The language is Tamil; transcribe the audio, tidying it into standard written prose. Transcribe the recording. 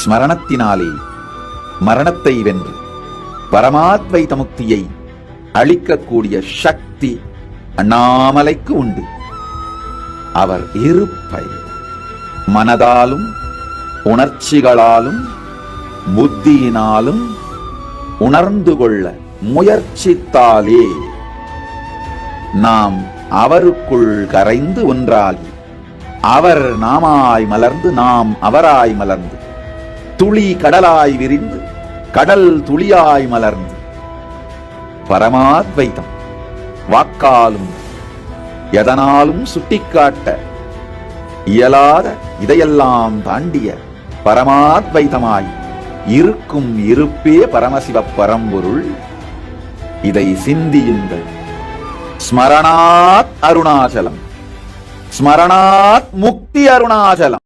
ஸ்மரணத்தினாலே மரணத்தை வென்று பரமாத்வைத முக்தியை அளிக்கக்கூடிய சக்தி அண்ணாமலைக்கு உண்டு. அவர் இருப்பை மனதாலும் உணர்ச்சிகளாலும் புத்தியினாலும் உணர்ந்து கொள்ள முயற்சித்தாலே நாம் அவருக்குள் கரைந்து ஒன்றாகி அவர் நாமாய் மலர்ந்து நாம் அவராய் மலர்ந்து துளி கடலாய் விரிந்து கடல் துளியாய் மலர்ந்து பரமாத்வைதம் வாக்காலும் எதனாலும் சுட்டிக்காட்ட இயலாத இதையெல்லாம் தாண்டிய பரமாத்வைதமாய் இருக்கும் இருப்பே பரமசிவ பரம்பொருள். இதை சிந்தியுங்கள். ஸ்மரணாத் அருணாச்சலம், ஸ்மரணாத் முக்தி அருணாச்சலம்.